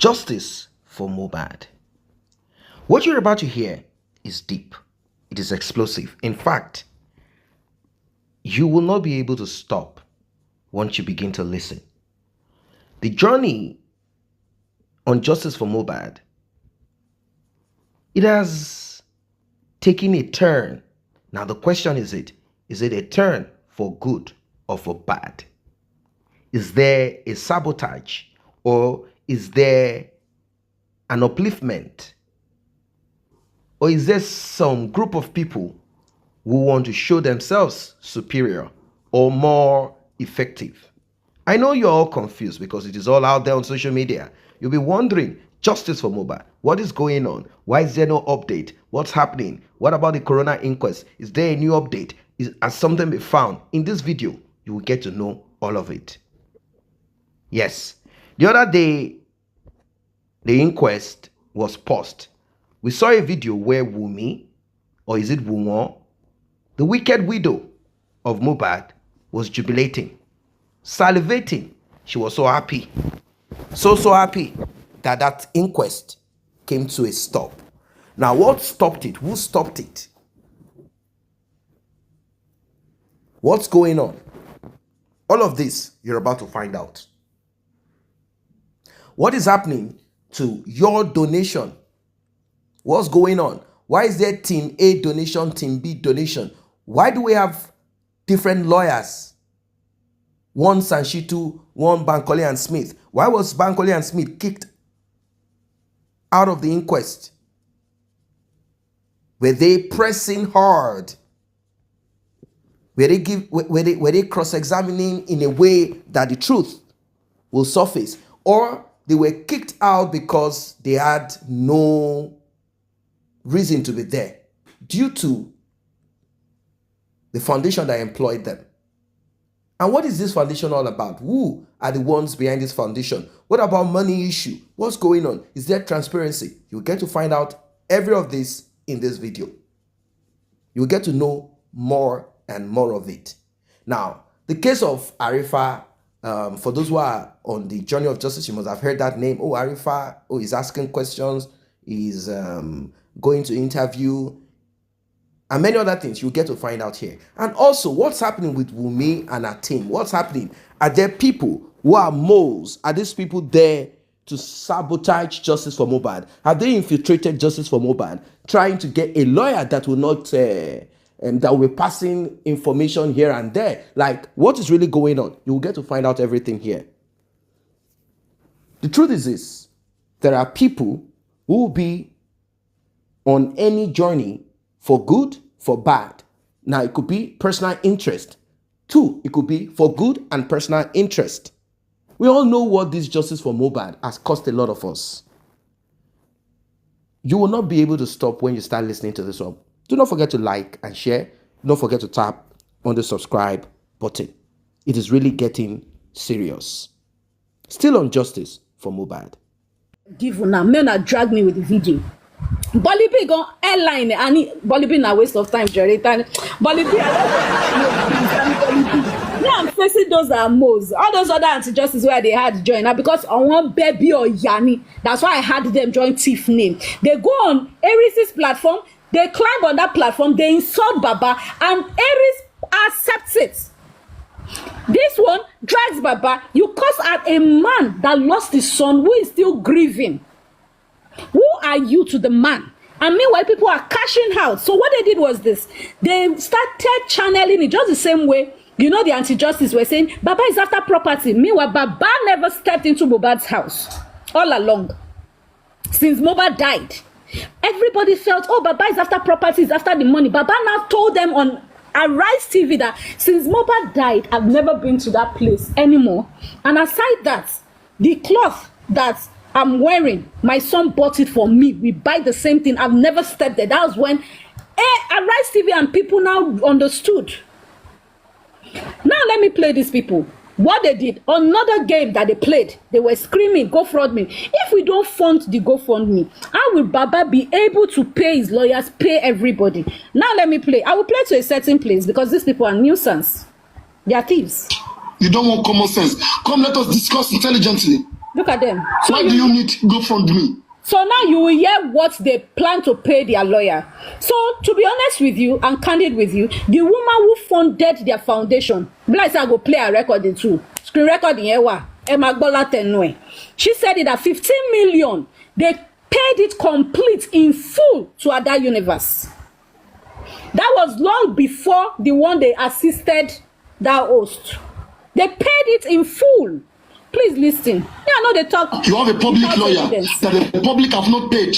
Justice for Mohbad. What you're about to hear is deep. It is explosive. In fact, you will not be able to stop once you begin to listen. The journey on Justice for Mohbad, it has taken a turn. Now the question is it a turn for good or for bad? Is there a sabotage or is there an upliftment? Or is there some group of people who want to show themselves superior or more effective? I know you're all confused because it is all out there on social media. You'll be wondering, justice for Mohbad, what is going on? Why is there no update? What's happening? What about the corona inquest? Is there a new update? Has something been found? In this video, you will get to know all of it. Yes, the other day, the inquest was paused. We saw a video where Wumi, or is it Wunwo, the wicked widow of Mohbad, was jubilating, salivating. She was so happy, so happy that inquest came to a stop. Now, what stopped it? Who stopped it? What's going on? All of this you're about to find out. What is happening to your donation? What's going on? Why is there Team A donation, Team B donation? Why do we have different lawyers? One Sanshitu, one Bankole and Smith. Why was Bankole and Smith kicked out of the inquest? Were they pressing hard? Were they cross-examining in a way that the truth will surface? Or they were kicked out because they had no reason to be there due to the foundation that employed them? And what is this foundation all about? Who are the ones behind this foundation? What about money issue? What's going on? Is there transparency? You'll get to find out every of this in this video. You'll get to know more and more of it. Now, the case of Arifa, for those who are on the journey of justice, you must have heard that name. Oh, Arifa, oh, he's asking questions, he's going to interview, and many other things you'll get to find out here. And also, what's happening with Wumi and her team? What's happening? Are there people who are moles? Are these people there to sabotage justice for Mohbad? Have they infiltrated justice for Mohbad, trying to get a lawyer that will not, that will be passing information here and there? Like, what is really going on? You will get to find out everything here. The truth is this: there are people who will be on any journey for good, for bad. Now, it could be personal interest. Two, it could be for good and personal interest. We all know what this justice for Mohbad has cost a lot of us. You will not be able to stop when you start listening to this one. Do not forget to like and share. Don't forget to tap on the subscribe button. It is really getting serious. Still on justice for Mohbad. Give now, men are drag me with the video. Bolibi go airline and Bolibi na waste of time, Jerry. Bolibi, now I'm facing those moles. All those other anti-justice where they had joined now because I want baby or Yanni. That's why I had them join Thief name. They go on Aries' platform, they climb on that platform, they insult Baba, and Aries accepts it. This one drags Baba. You curse at a man that lost his son who is still grieving. Who are you to the man? And meanwhile, people are cashing out. So what they did was this. They started channeling it just the same way. You know, the anti-justice were saying, Baba is after property. Meanwhile, Baba never stepped into Mohbad's house all along. Since Mohbad died, everybody felt, oh, Baba is after property, is after the money. Baba now told them on Arise TV that since Mohbad died, I've never been to that place anymore. And aside that, the cloth that I'm wearing, my son bought it for me. We buy the same thing. I've never stepped there. That was when Arise TV and people now understood. Now let me play these people. What they did, another game that they played, they were screaming, GoFundMe. If we don't fund the GoFundMe, how will Baba be able to pay his lawyers, pay everybody? Now let me play. I will play to a certain place because these people are nuisance. They are thieves. You don't want common sense. Come, let us discuss intelligently. Look at them. So Why do you need GoFundMe? So now you will hear what they plan to pay their lawyer. So to be honest with you and candid with you, the woman who funded their foundation, like I go play a recording too, screen recording here. She said it at 15 million. They paid it complete in full to Ada Universe. That was long before the one they assisted that host. They paid it in full. Please listen. Yeah, I know they talk. You have a public lawyer that the public have not paid.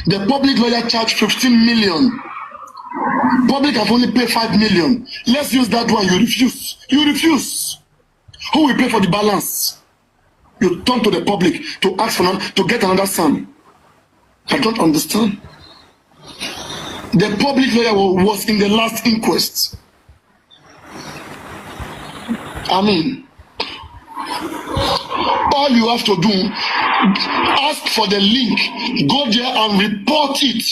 The public lawyer charged 15 million. Public have only paid 5 million. Let's use that one. You refuse. You refuse. Who will pay for the balance? You turn to the public to ask for to get another son. I don't understand. The public lawyer was in the last inquest. I mean, all you have to do, ask for the link, go there and report it.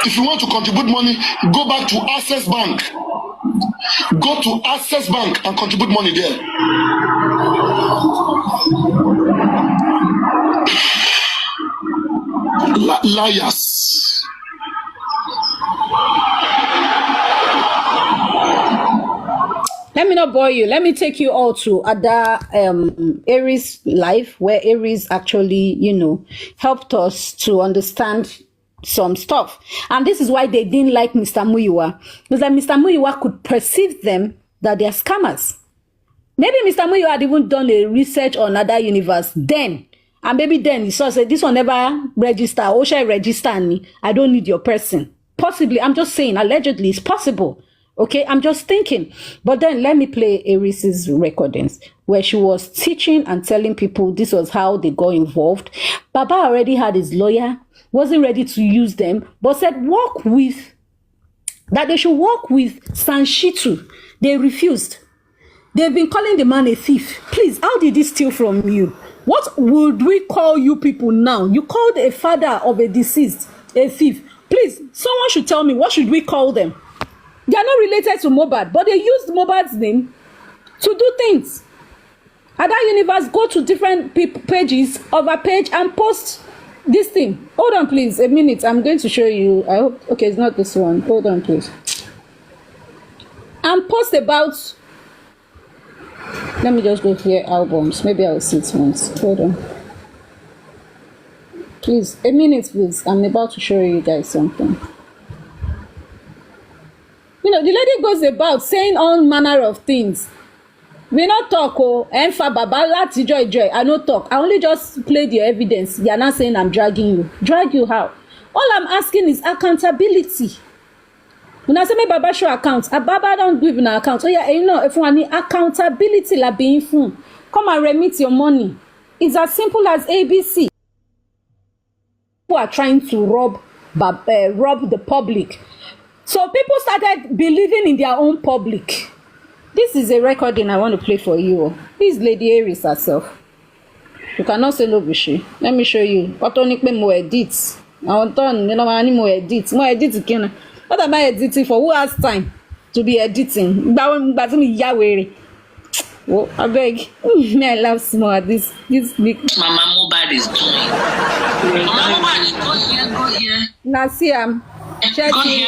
If you want to contribute money, go back to Access Bank. Go to Access Bank and contribute money there. Liars. Let me not bore you. Let me take you all to Ada Aries life, where Aries actually, helped us to understand some stuff. And this is why they didn't like Mr. Muyiwa. Because like Mr. Muyiwa could perceive them that they are scammers. Maybe Mr. Muyiwa had even done a research on Ada Universe then. And maybe then he saw, say, this one never register. Or should I register me? I don't need your person. Possibly. I'm just saying, allegedly, it's possible. Okay, I'm just thinking. But then let me play Aries' recordings where she was teaching and telling people this was how they got involved. Baba already had his lawyer, wasn't ready to use them, but said that they should work with Sanshitu. They refused. They've been calling the man a thief. Please, how did he steal from you? What would we call you people now? You called a father of a deceased a thief. Please, someone should tell me, what should we call them? They are not related to Mohbad, but they used Mohbad's name to do things. Ada Universe, go to different pages of a page and post this thing. Hold on, please, a minute. I'm going to show you. I hope, okay, it's not this one. Hold on, please. And post about, let me just go here, albums. Maybe I'll see it once. Hold on. Please, a minute, please. I'm about to show you guys something. The lady goes about saying all manner of things. We not talk, Enfa Baba, Lati Joy. I no talk. I only just played your evidence. You're not saying I'm dragging you. Drag you how? All I'm asking is accountability. When I say me Baba show account, Baba don't give an account. Oh yeah, if you need accountability la being fun, come and remit your money. It's as simple as ABC. People are trying to rob the public. So people started believing in their own public. This is a recording I want to play for you. This Lady Aries herself. You cannot say no, Bishi. Let me show you. What only mo edit. I want to mo edit. Mo edit again. What am I editing for? Who has time to be editing? Oh, I beg. Me, I love small at this big. Mama Mohbad is doing. Mama Mohbad, go here. Nasiam. Go here.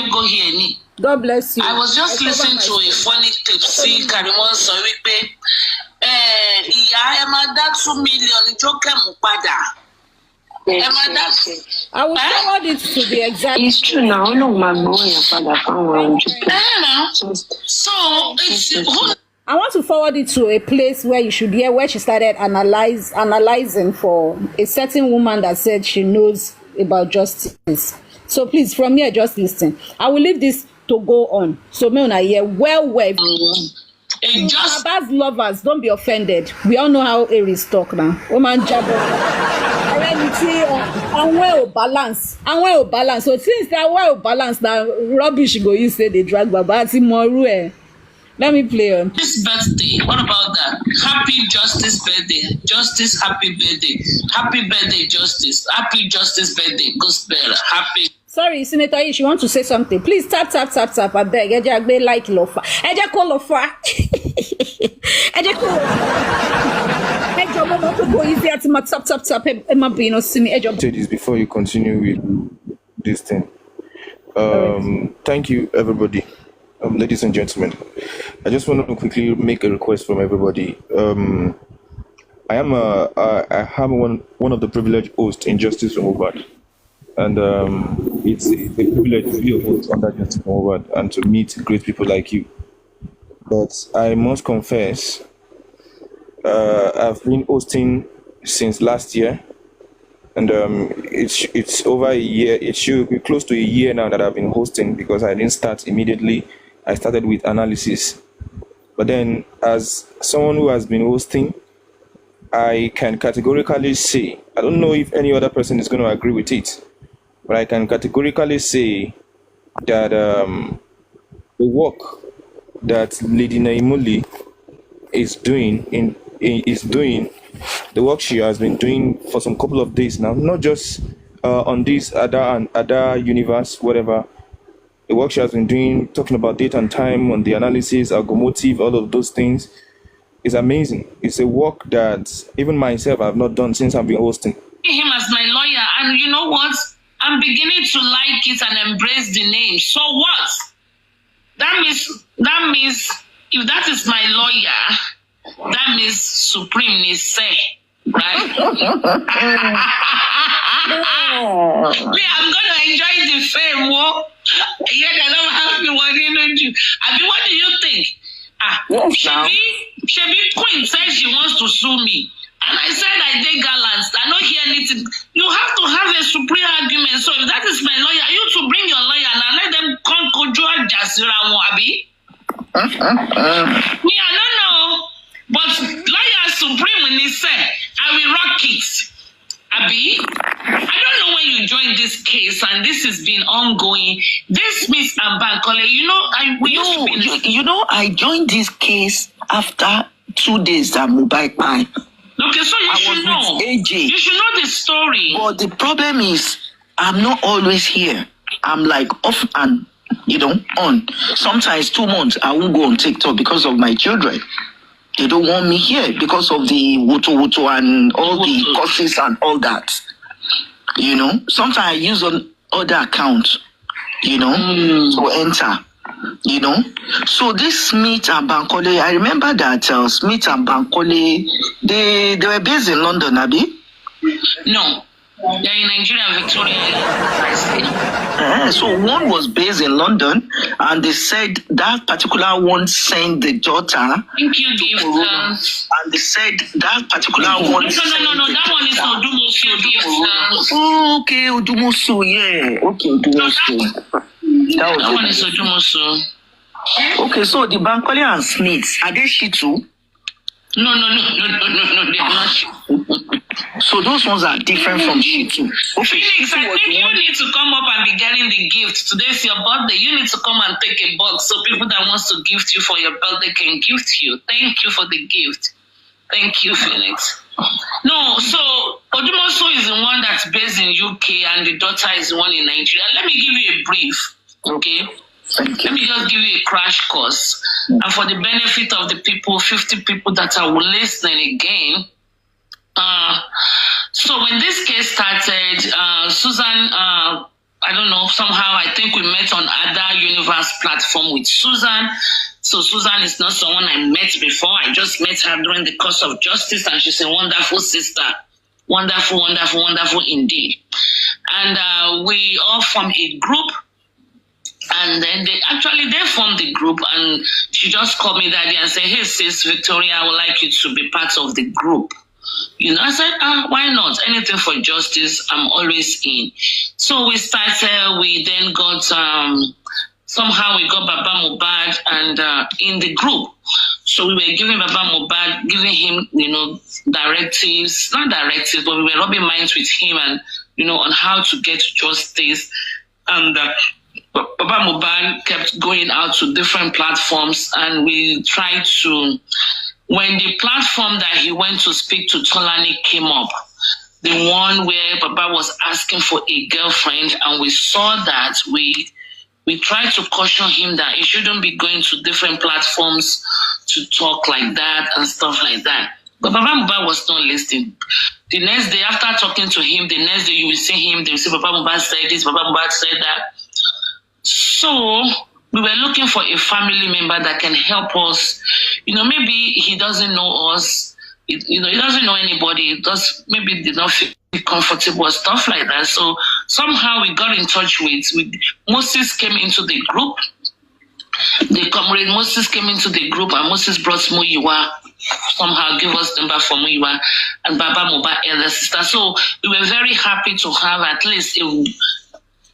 God bless you. I was just listening to a funny clip. See, Karimon sọ wípé, ìyá ẹ máa dá 2 million jókè mú padà. Ẹ máa dá. I will forward it to the exact. It's true now. No, my boy, father, So it's. I want to forward it to a place where you should hear where she started analyzing for a certain woman that said she knows about justice. So please, from here, just listen. I will leave this to go on. So me una hear well. Baba's lovers, don't be offended. We all know how Aries talk now. Woman jabber. And well balance. So since that well balance, now rubbish go you say they drag Baba Moru. Let me play on. This birthday, what about that? Happy Justice birthday. Justice, happy birthday. Happy birthday, Justice. Happy Justice birthday. Gospel. Happy. Sorry, Senator Ish, you want to say something? Please tap. I beg. Eje like Lofa. Eje call Lofa. Eje call. Eje Momo to go easy at my tap. Emma Bino, see me edge of. Say this before you continue with this thing. Thank you, everybody. Ladies and gentlemen, I just want to quickly make a request from everybody. I am one of the privileged hosts in Justice for Mohbad, and it's a privilege to be a host under Justice for Mohbad and to meet great people like you. But I must confess, I've been hosting since last year, and it's over a year. It should be close to a year now that I've been hosting, because I didn't start immediately. I started with analysis, but then as someone who has been hosting, I can categorically say, I don't know if any other person is going to agree with it, but I can categorically say that the work that Lady Naimuli is doing the work she has been doing for some couple of days now, not just on this other universe, whatever. The work she has been doing, talking about date and time on the analysis, algomotive, all of those things, is amazing. It's a work that even myself I have not done since I've been hosting. Him as my lawyer, and you know what? I'm beginning to like it and embrace the name. So what? That means if that is my lawyer, that means Supreme is say, right? Me, I'm gonna enjoy the fame. Yeah, I don't have me one in you. I mean, what do you think? Shebi Queen said she wants to sue me, and I said I did gallant. I don't hear anything. You have to have a supreme argument. So if that is my lawyer, you to bring your lawyer and let them come control Jasira Moabi. Me, I don't know, but lawyer supreme when he said I will rock it. Abi, I don't know when you joined this case, and this has been ongoing. This Miss Bankole, I joined this case after 2 days that Mohbad died. Okay, so you should know. AJ. You should know the story. But the problem is, I'm not always here. I'm like off and on. Sometimes 2 months I won't go on TikTok because of my children. They don't want me here because of the wuto and all the courses and all that. Sometimes I use on other accounts, to enter, So this Smith and Bankole, I remember that Smith and Bankole, they were based in London, Abi? No. They're in Nigeria, Victoria. So one was based in London, and they said that particular one sent the daughter. Thank you, gift. And they said that particular one. No. That one is Odumosu, gift. Okay, Odumosu, yeah. Okay, Odumosu. That one is Odumosu. Okay, so the Bankole and Smith, are they she too? No, they are not. So those ones are different from she too. Okay, Phoenix, I think you need to come up and be getting the gift. Today's your birthday. You need to come and take a box so people that wants to gift you for your birthday can gift you. Thank you for the gift. Thank you, Phoenix. No, so Odumosu is the one that's based in UK and the daughter is the one in Nigeria. Let me give you a brief, okay? Let me just give you a crash course. And for the benefit of the people, 50 people that are listening again. So when this case started, Susan, I don't know, somehow I think we met on other universe platform with Susan. So Susan is not someone I met before. I just met her during the course of justice, and she's a wonderful sister. Wonderful, wonderful, wonderful indeed. And we all formed a group. And then they formed the group, and she just called me that day and said, "Hey sis, Victoria, I would like you to be part of the group." I said, why not? Anything for justice, I'm always in. So we started, we then got, somehow we got Baba Mohbad and in the group. So we were giving Baba Mohbad, giving him, directives, not directives, but we were rubbing minds with him and, on how to get justice. And Baba Mohbad kept going out to different platforms, and we tried to, when the platform that he went to speak to Tolani came up, the one where Baba was asking for a girlfriend, and we saw that, we tried to caution him that he shouldn't be going to different platforms to talk like that and stuff like that. But Baba Mohbad was not listening. The next day, after talking to him, the next day you will see him, they will say, Baba Mohbad said this, Baba Mohbad said that. So we were looking for a family member that can help us. Maybe he doesn't know us. He doesn't know anybody. Maybe did not feel comfortable or stuff like that. So somehow we got in touch with Moses came into the group. The comrade Moses came into the group, and Moses brought Muyiwa, somehow give us number for Muyiwa and Baba Mohbad elder sister. So we were very happy to have at least a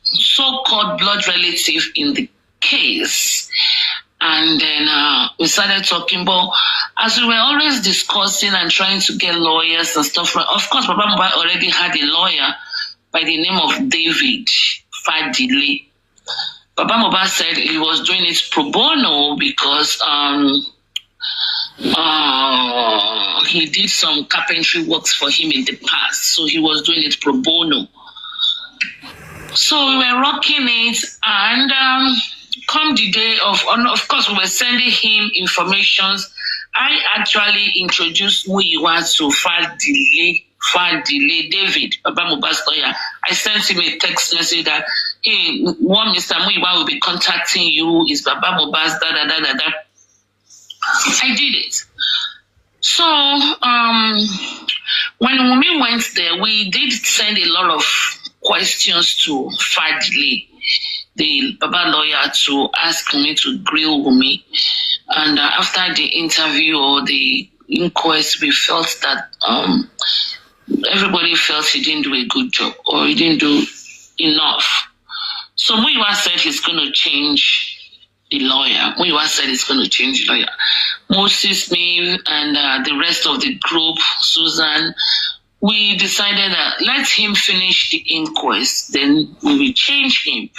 so-called blood relative in the case. And then we started talking, but as we were always discussing and trying to get lawyers and stuff, of course, Baba Mohbad already had a lawyer by the name of David Fadile. Baba Mohbad said he was doing it pro bono because he did some carpentry works for him in the past, so he was doing it pro bono. So we were rocking it, and come the day of course, we were sending him informations. I actually introduced Muyiwa to Fadile David, Baba Mohbad's lawyer. I sent him a text message that, hey, one Mr. Muyiwa will be contacting you. Is Baba Mohbad's da. I did it. So when Wunmi went there, we did send a lot of questions to Fadile, the Baba lawyer, to ask me to grill Wunmi. And after the interview or the inquest, we felt that everybody felt he didn't do a good job or he didn't do enough. So Muyiwa said he's going to change the lawyer. Muyiwa said he's going to change the lawyer. Moses, me, and the rest of the group, Susan, we decided that let him finish the inquest, then we will change him.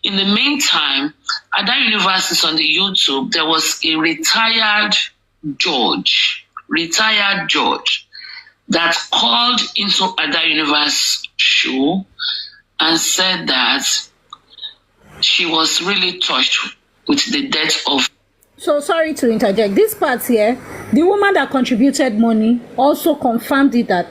In the meantime, at that university on the YouTube, there was a retired judge that called into Ada Universe show and said that she was really touched with the death of. So sorry to interject. This part here, the woman that contributed money also confirmed it that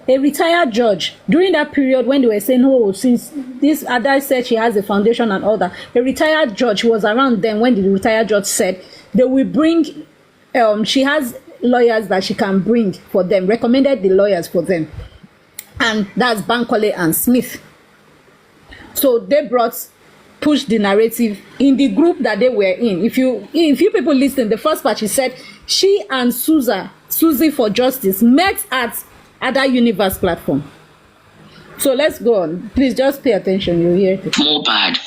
a retired judge, during that period when they were saying, oh, since this Ada said she has a foundation and all that, a retired judge was around then when the retired judge said they will bring, she has lawyers that she can bring for them, recommended the lawyers for them. And that's Bankole and Smith. So they pushed the narrative in the group that they were in. If you people listen, the first part, she said she and Susie for Justice met at Ada Universe platform. So let's go on. Please just pay attention. You hear it. Mohbad,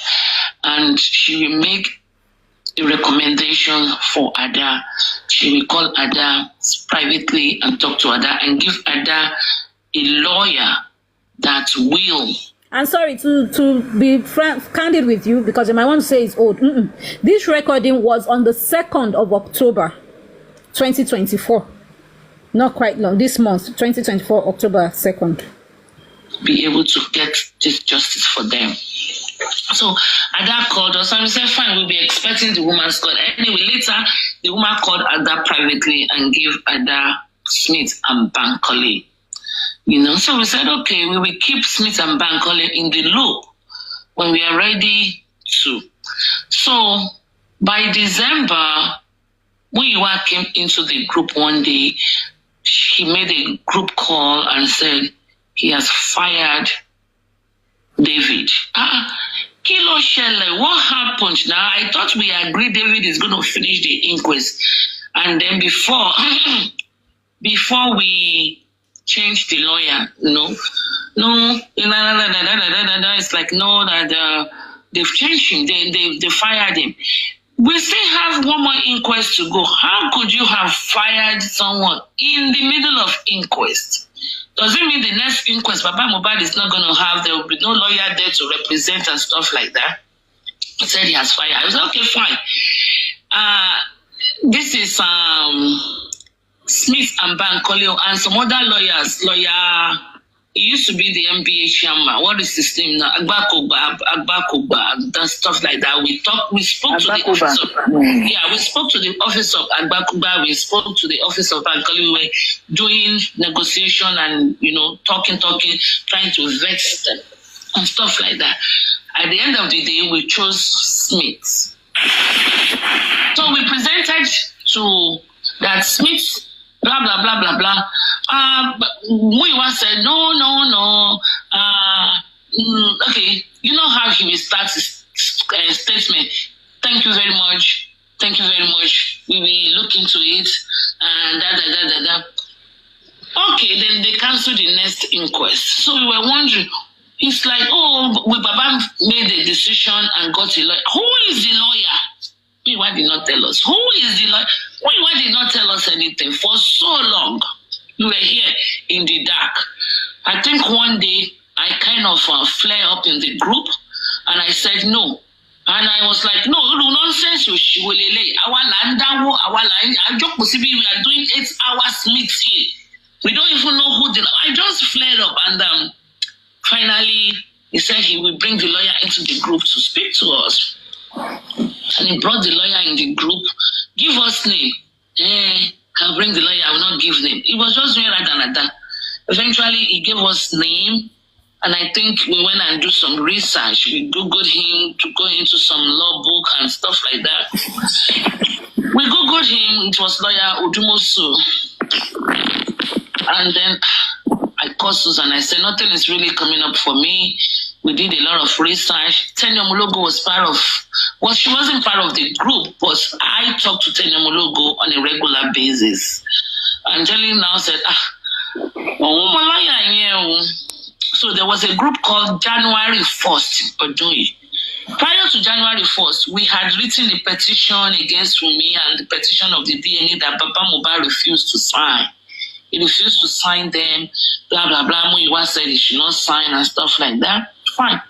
and she will make a recommendation for Ada. She will call Ada privately and talk to Ada and give Ada a lawyer that will. I'm sorry to be candid with you, because you might want to say it's old. This recording was on the 2nd of October, 2024. Not quite long. This month, 2024, October 2nd. Be able to get this justice for them. So Ada called us and we said, fine, we'll be expecting the woman's call. Anyway, later, the woman called Ada privately and gave Ada Smith and Bankole. So we said, okay, we will keep Smith and Bankole in the loop when we are ready to. So by December, Muyiwa came into the group one day. He made a group call and said he has fired David. Kilo Shelley, what happened now? I thought we agreed David is going to finish the inquest. And then before we change the lawyer, it's like, no, that they've changed him. They fired him. We still have one more inquest to go. How could you have fired someone in the middle of inquest? Does it mean the next inquest, Baba Mohbad is not going to have, there will be no lawyer there to represent and stuff like that? He said he has fired. I was like, okay, fine. This is Smith and Bankole and some other lawyers, lawyer He used to be the MBA chairman. What is his name now? Agbakoba, and stuff like that. We spoke to the office of, we spoke to the office of Agbakoba, we spoke to the office of Bankole. We were doing negotiation and, talking, trying to vex them and stuff like that. At the end of the day, we chose Smith. So we presented to that Smith, blah, blah, blah, blah, blah. But Muyiwa said, no. Okay, you know how he will start his statement. Thank you very much. We will look into it. And da. Okay, then they canceled the next inquest. So we were wondering, it's like, Baba made a decision and got a lawyer. Who is the lawyer? Why did not tell us? Who is the lawyer? Why did not tell us anything for so long? We were here in the dark. I think one day I kind of flare up in the group and I said no. And I was like, no nonsense. We are doing 8 hours mixing. We don't even know who I just flared up and finally he said he will bring the lawyer into the group to speak to us. And he brought the lawyer in the group. Give us name. I'll bring the lawyer, I will not give name. It was just doing like that. Eventually, he gave us name, and I think we went and do some research. We Googled him to go into some law book and stuff like that. We Googled him, it was lawyer Odumosu. And then I called Susan, I said, nothing is really coming up for me. We did a lot of research. Tenya Mulogo was she wasn't part of the group, but I talked to Tenya Mulogo on a regular basis. And Jelly now said, so there was a group called January 1st, Odoye. Prior to January 1st, we had written a petition against Wunmi and the petition of the DNA that Papa Mohbad refused to sign. He refused to sign them, blah, blah, blah. Muyiwa said he should not sign and stuff like that. Fine.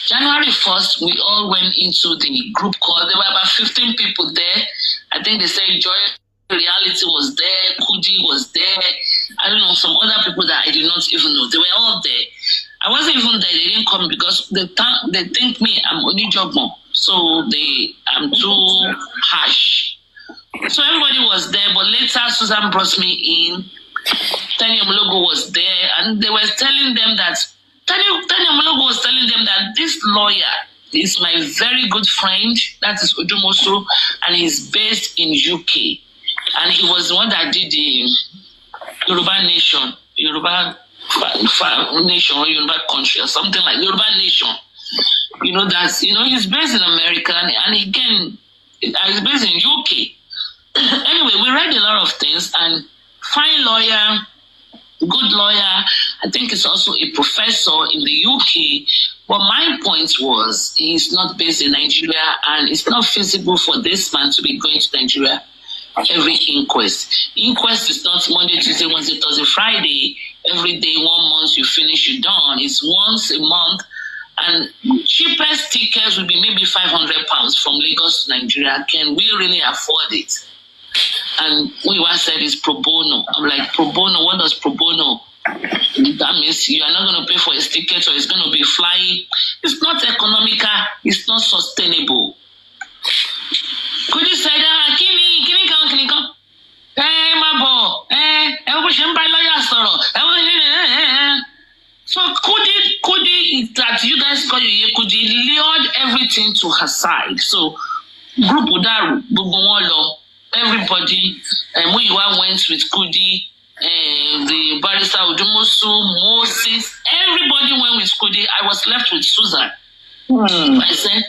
January 1st, we all went into the group call. There were about 15 people there. I think they said Joy Reality was there, Kudi was there. I don't know, some other people that I did not even know. They were all there. I wasn't even there. They didn't come because they think me, I'm only Jogmo. So I'm too harsh. So everybody was there, but later Susan brought me in. Tanya Mulogo was there, and they were telling them that Tanya Mulogo was telling them that this lawyer is my very good friend, that is Odumosu, and he's based in UK. And he was the one that did the Yoruba Nation, Yoruba Nation or Yoruba country or something like Yoruba Nation. He's based in America and again, he's based in UK. Anyway, we read a lot of things and fine lawyer, good lawyer. I think he's also a professor in the UK. But my point was, he's not based in Nigeria and it's not feasible for this man to be going to Nigeria every inquest. Inquest is not Monday, Tuesday, Wednesday, Thursday, Friday. Every day, 1 month, you finish, you're done. It's once a month. And cheapest tickets will be maybe £500 from Lagos to Nigeria. Can we really afford it? And Muyiwa said it's pro bono. I'm like, pro bono? What does pro bono? That means you are not going to pay for his ticket or it's going to be flying. It's not economical. It's not sustainable. Could you say that? Can you come? Hey, my boy. So Kudi, that you guys call you Kudi, lured everything to her side. So group Udaru, Bubonwolo, everybody, Muyiwa went with Kudi, the barrister Odumosu, Moses, everybody went with Kudi. I was left with Susan. I said,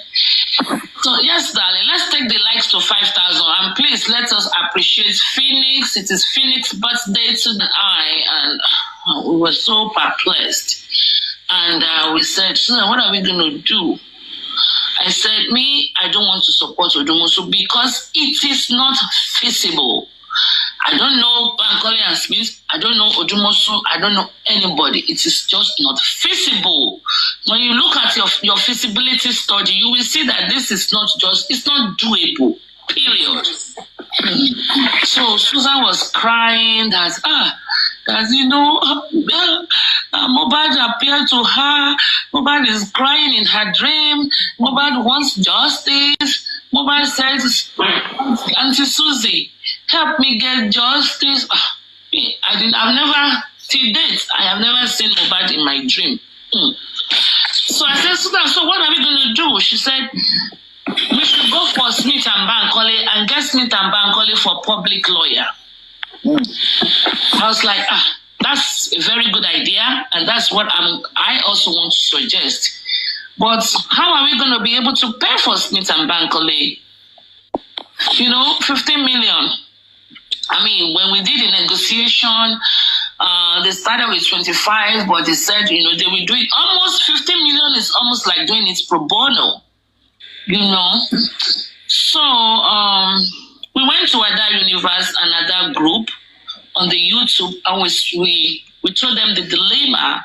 so yes, darling, let's take the likes to 5,000 and please let us appreciate Phoenix. It is Phoenix's birthday tonight, and we were so perplexed. And we said, Susan, what are we going to do? I said, I don't want to support Odumosu because it is not feasible. I don't know Bankole and Smith. I don't know Odumosu. I don't know anybody. It is just not feasible. When you look at your feasibility study, you will see that this is it's not doable. Period. So Susan was crying that Mohbad appeared to her. Mohbad is crying in her dream. Mohbad wants justice. Mohbad says, Auntie Susie, help me get justice. I've never, till date, I have never seen Mohbad in my dream. So I said, Susan, so what are we going to do? She said, we should go for Smith and Bankole and get Smith and Bankole for public lawyer. I was like, that's a very good idea, and that's what I also want to suggest. But how are we going to be able to pay for Smith and Bankole? 15 million. I mean, when we did the negotiation, they started with 25, but they said, they will do it. Almost 15 million is almost like doing it pro bono, So we went to Ada Universe, another group on the YouTube, and we told them the dilemma,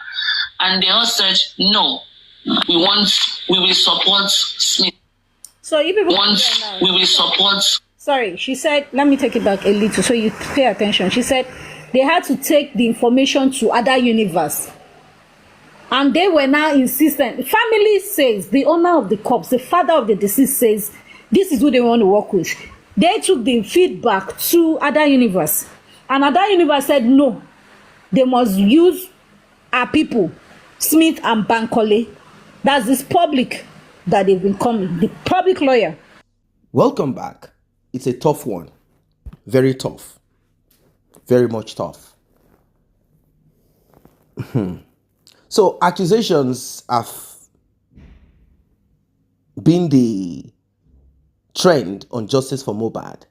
and they all said, no, we will support Smith. So if people we will support. Sorry, she said, let me take it back a little so you pay attention. She said they had to take the information to other universe. And they were now insistent. The family says, the owner of the corpse, the father of the deceased says, this is who they want to work with. They took the feedback to other universe. And other universe said, no, they must use our people, Smith and Bankole. That's this public that they've been coming, the public lawyer. Welcome back. It's a tough one. Very tough. Very much tough. So accusations have been the trend on justice for Mohbad.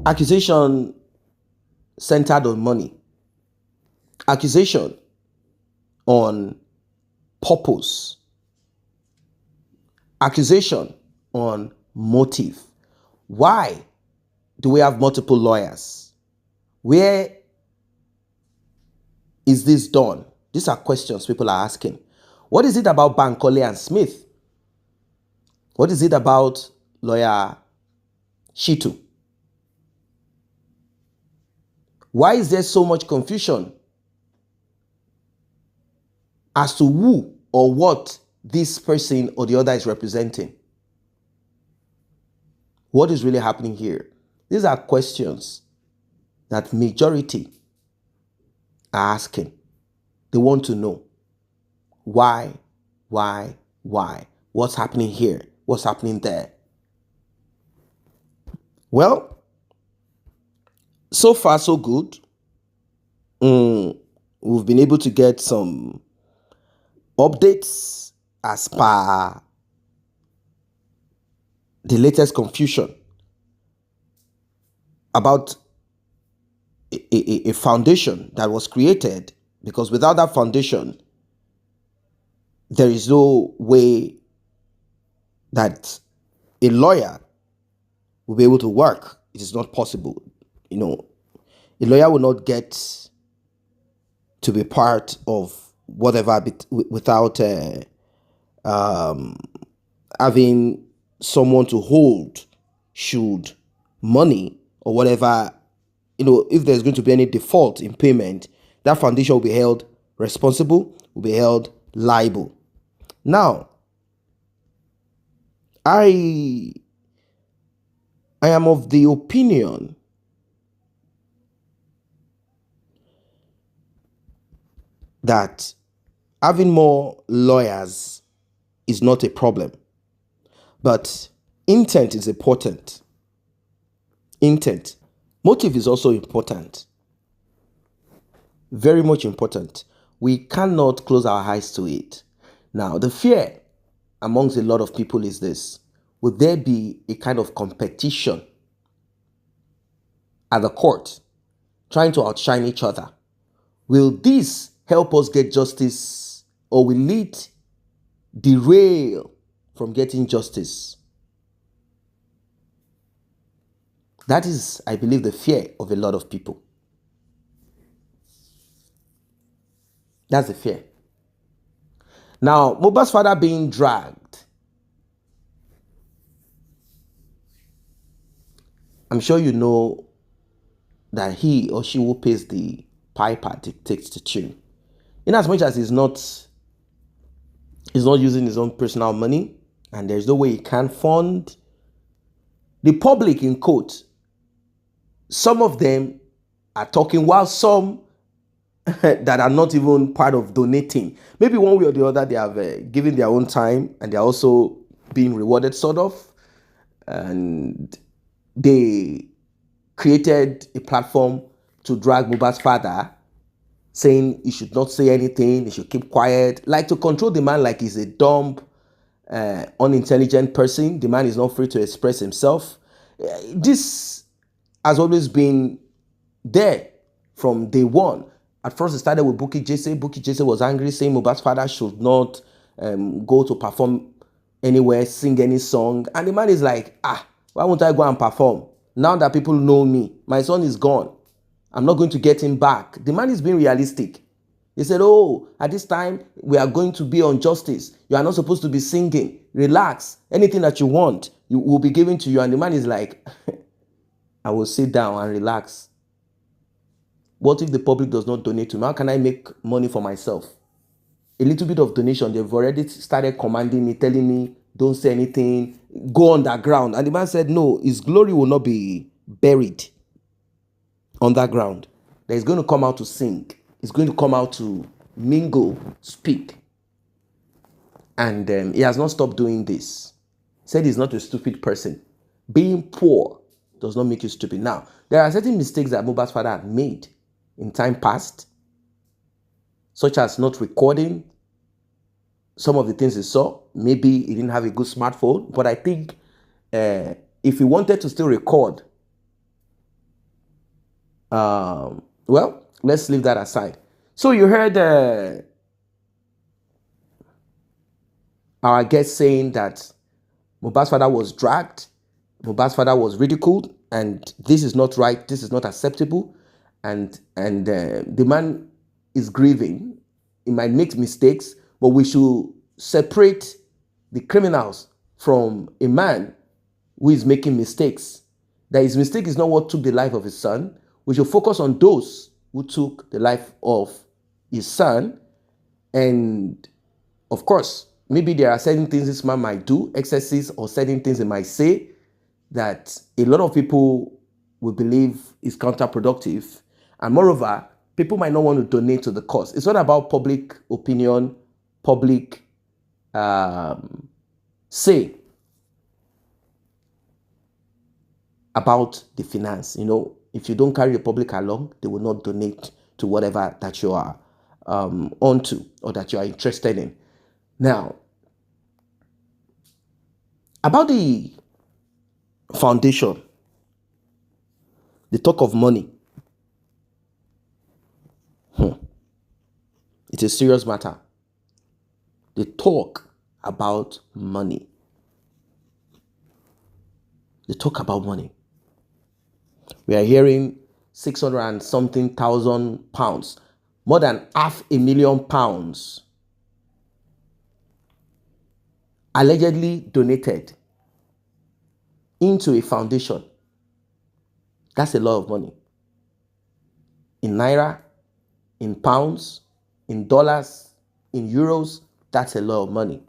Accusation centered on money. Accusation on purpose. Accusation on motive. Why do we have multiple lawyers? Where is this done? These are questions people are asking. What is it about Bankole and Smith? What is it about lawyer Shitu? Why is there so much confusion as to who or what this person or the other is representing? What is really happening here? These are questions that majority are asking. They want to know why? What's happening here? What's happening there? Well, so far so good. We've been able to get some updates as per the latest confusion about a foundation that was created, because without that foundation, there is no way that a lawyer will be able to work. It is not possible. A lawyer will not get to be part of whatever without having someone to hold should money or whatever, if there's going to be any default in payment, that foundation will be held responsible, will be held liable. Now, I am of the opinion that having more lawyers is not a problem, but intent is important. Intent. Motive is also important. Very much important. We cannot close our eyes to it. Now, the fear amongst a lot of people is this: would there be a kind of competition at the court, trying to outshine each other? Will this help us get justice, or will it derail from getting justice? That is, I believe, the fear of a lot of people. That's the fear. Now, Mohbad's father being dragged, I'm sure you know that he or she who pays the piper dictates the tune. In as much as he's not using his own personal money, and there's no way he can fund the public, in quote. Some of them are talking, while some that are not even part of donating, maybe one way or the other, they have given their own time and they're also being rewarded, sort of. And they created a platform to drag Mohbad's father, saying he should not say anything, he should keep quiet, like to control the man like he's a dumb, unintelligent person. The man is not free to express himself. This has always been there from day one. At first, it started with Bukky Jesse. Bukky Jesse was angry, saying Mohbad's father should not go to perform anywhere, sing any song. And the man is like, why won't I go and perform? Now that people know me, my son is gone. I'm not going to get him back. The man is being realistic. He said, at this time, we are going to be on justice. You are not supposed to be singing. Relax. Anything that you want, you will be given to you. And the man is like, I will sit down and relax. What if the public does not donate to me? How can I make money for myself? A little bit of donation, they've already started commanding me, telling me, don't say anything, go underground. And the man said, no, his glory will not be buried underground. That he's going to come out to sing. He's going to come out to mingle, speak. And he has not stopped doing this. He said he's not a stupid person. Being poor does not make you stupid. Now, there are certain mistakes that Mohbad's father had made in time past, such as not recording some of the things he saw. Maybe he didn't have a good smartphone, but I think if he wanted to still record, well, let's leave that aside. So you heard our guest saying that Mohbad's father was dragged, Mohbad's father was ridiculed, and this is not right, this is not acceptable, and the man is grieving. He might make mistakes, but we should separate the criminals from a man who is making mistakes. That his mistake is not what took the life of his son. We should focus on those who took the life of his son. And of course, maybe there are certain things this man might do, excesses, or certain things he might say that a lot of people will believe is counterproductive. And moreover, people might not want to donate to the cause. It's not about public opinion, public say about the finance. You know, if you don't carry the public along, they will not donate to whatever that you are onto or that you are interested in. Now, about the foundation, the talk of money. It's a serious matter. They talk about money. They talk about money. We are hearing 600 and something thousand pounds, more than £500,000 allegedly donated into a foundation. That's a lot of money. In naira, in pounds, in dollars, in euros, that's a lot of money.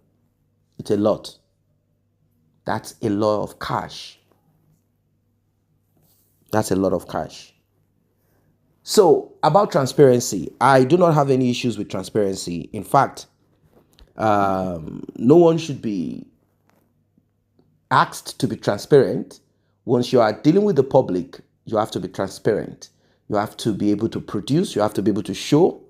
It's a lot. That's a lot of cash. That's a lot of cash. So, about transparency, I do not have any issues with transparency. In fact, no one should be asked to be transparent. Once you are dealing with the public, you have to be transparent. You have to be able to produce. You have to be able to show.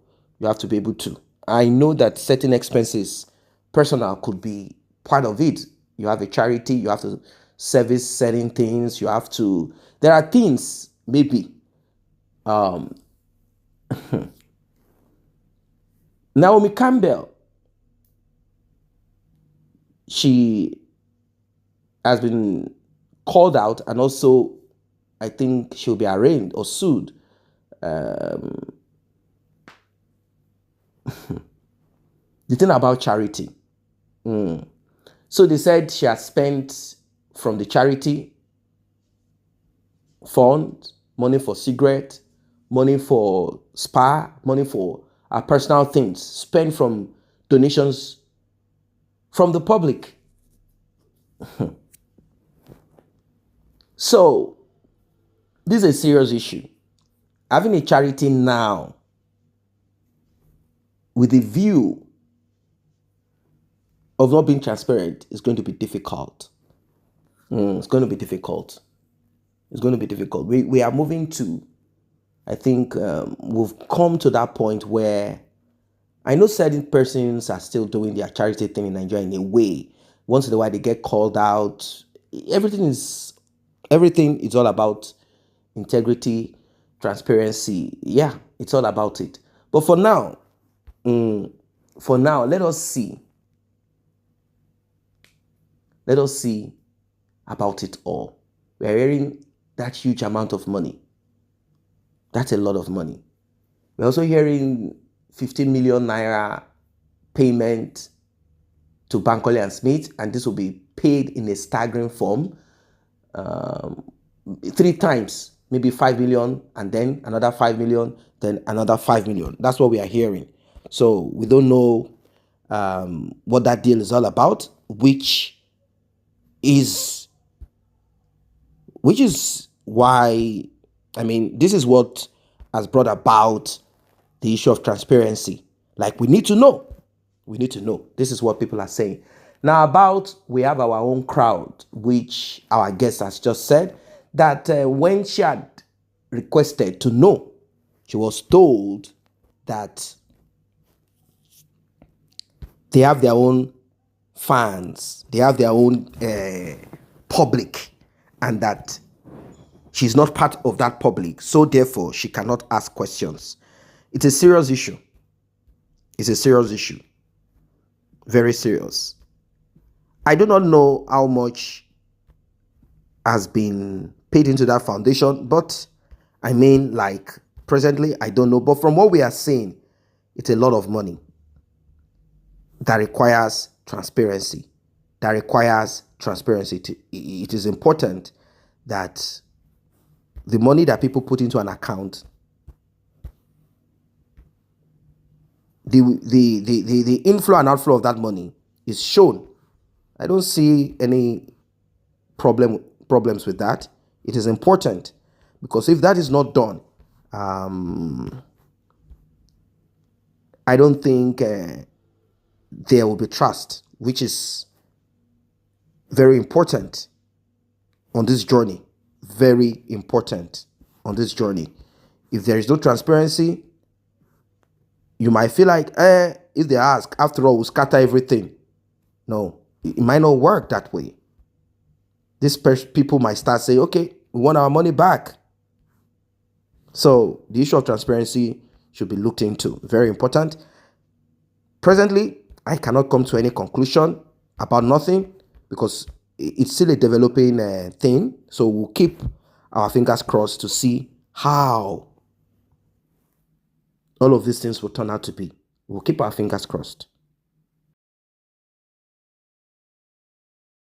You have to be able to. I know that certain expenses, personal, could be part of it. You have a charity. You have to service certain things. You have to. There are things, maybe. Naomi Campbell, she has been called out, and also I think she'll be arraigned or sued. The thing about charity. So they said she has spent from the charity fund money for cigarette, money for spa, money for our personal things, spent from donations from the public. So, this is a serious issue. Having a charity now with the view of not being transparent is going to be difficult. It's going to be difficult. It's going to be difficult. We are moving to, I think we've come to that point where I know certain persons are still doing their charity thing in Nigeria in a way. Once in a while they get called out. Everything is all about integrity, transparency. Yeah, it's all about it. But for now, let us see. Let us see about it all. We are hearing that huge amount of money. That's a lot of money. We're also hearing 15 million naira payment to Bankole and Smith, and this will be paid in a staggering form. 3 times, maybe 5 million, and then another 5 million, then another 5 million. That's what we are hearing. So we don't know what that deal is all about, which is why, I mean, this is what has brought about the issue of transparency. Like, we need to know. We need to know. This is what people are saying. Now, we have our own crowd, which our guest has just said, that when she had requested to know, she was told that they have their own fans, they have their own public, and that she's not part of that public, so therefore she cannot ask questions. It's a serious issue. It's a serious issue. Very serious. I do not know how much has been paid into that foundation, but I mean, like, presently, I don't know. But from what we are seeing, it's a lot of money that requires transparency. It is important that the money that people put into an account, the inflow and outflow of that money is shown. I don't see any problems with that. It is important, because if that is not done, I don't think there will be trust, which is very important on this journey. Very important on this journey. If there is no transparency, you might feel like, if they ask, after all, we'll scatter everything. No, it might not work that way. People might start saying, okay, we want our money back. So the issue of transparency should be looked into. Very important. Presently, I cannot come to any conclusion about nothing, because it's still a developing thing. So we'll keep our fingers crossed to see how all of these things will turn out to be. We'll keep our fingers crossed.